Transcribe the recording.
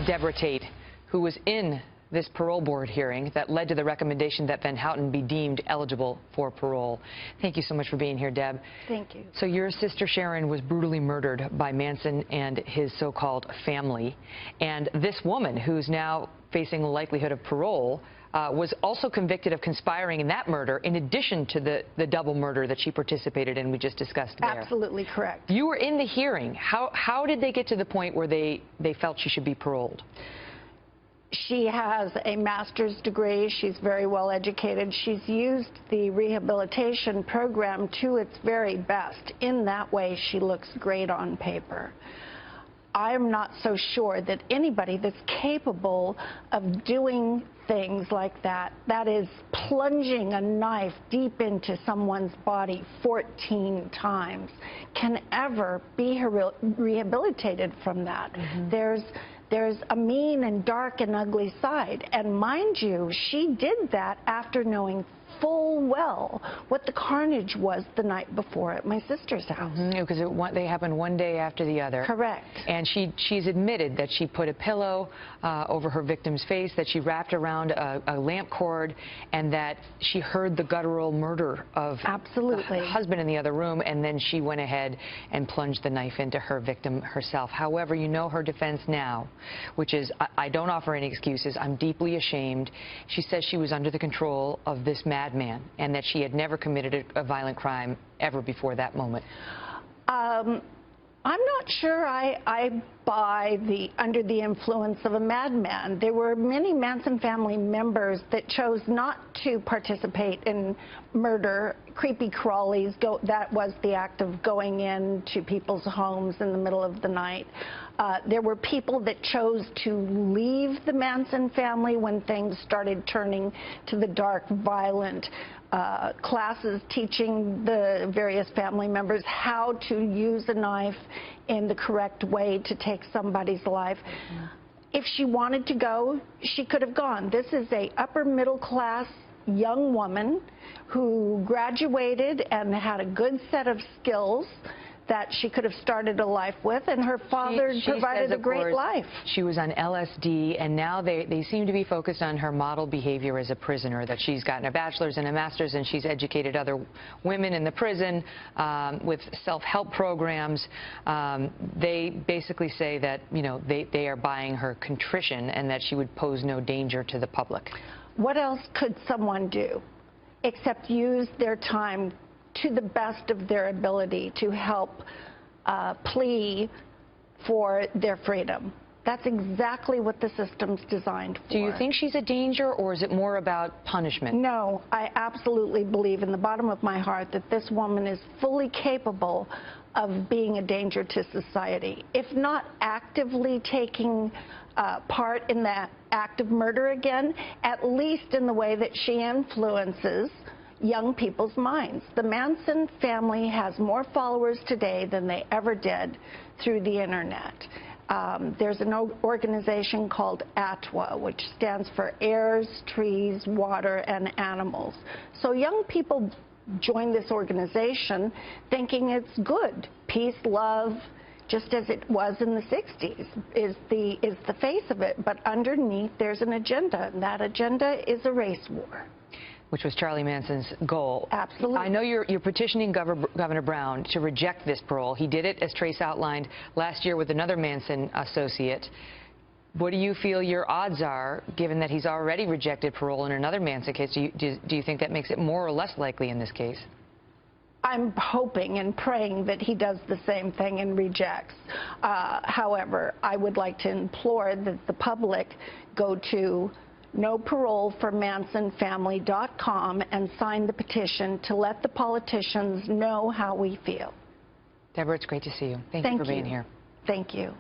Debra Tate, who was in this parole board hearing that led to the recommendation that Van Houten be deemed eligible for parole. Thank you so much for being here, Deb. Thank you. So your sister Sharon was brutally murdered by Manson and his so-called family. And this woman, who's now facing the likelihood of parole, was also convicted of conspiring in that murder, in addition to the double murder that she participated in we just discussed there. Absolutely correct. You were in the hearing. How did they get to the point where they felt she should be paroled? She has a master's degree. She's very well educated. She's used the rehabilitation program to its very best. In that way, she looks great on paper. I'm not so sure that anybody that's capable of doing things like that, that is plunging a knife deep into someone's body 14 times, can ever be rehabilitated from that. There's a mean and dark and ugly side. And mind you, she did that after knowing full well what the carnage was the night before at my sister's house. Because they happened one day after the other. Correct. And she's admitted that she put a pillow over her victim's face, that she wrapped around a lamp cord, and that she heard the guttural murder of Absolutely. the husband in the other room, and then she went ahead and plunged the knife into her victim herself. However, you know her defense now, which is, I don't offer any excuses. I'm deeply ashamed. She says she was under the control of this madman, and that she had never committed a violent crime ever before that moment. I'm not sure I buy the under the influence of a madman. There were many Manson family members that chose not to participate in murder, creepy crawlies. That was the act of going into people's homes in the middle of the night. There were people that chose to leave the Manson family when things started turning to the dark, violent classes teaching the various family members how to use a knife in the correct way to take somebody's life. If she wanted to go, she could have gone. This is a upper middle class young woman who graduated and had a good set of skills that she could have started a life with, and her father provided a great life. She was on LSD, and now they seem to be focused on her model behavior as a prisoner, that she's gotten a bachelor's and a master's, and she's educated other women in the prison with self-help programs. They basically say that, you know, they are buying her contrition and that she would pose no danger to the public. What else could someone do except use their time to the best of their ability to help plea for their freedom? That's exactly what the system's designed for. Do you think she's a danger, or is it more about punishment? No, I absolutely believe in the bottom of my heart that this woman is fully capable of being a danger to society. If not actively taking part in that act of murder again, at least in the way that she influences young people's minds. The Manson family has more followers today than they ever did through the internet. There's an organization called ATWA, which stands for Airs, Trees, Water, and Animals. So young people join this organization thinking it's good. Peace, love, just as it was in the 60s, is the face of it. But underneath, there's an agenda, and that agenda is a race war, which was Charlie Manson's goal. Absolutely. I know you're petitioning Governor Brown to reject this parole. He did it, as Trace outlined, last year with another Manson associate. What do you feel your odds are, given that he's already rejected parole in another Manson case? Do you think that makes it more or less likely in this case? I'm hoping and praying that he does the same thing and rejects. However, I would like to implore that the public go to NoParoleForMansonFamily.com and sign the petition to let the politicians know how we feel. Debra, it's great to see you. Thank you for being here. Thank you.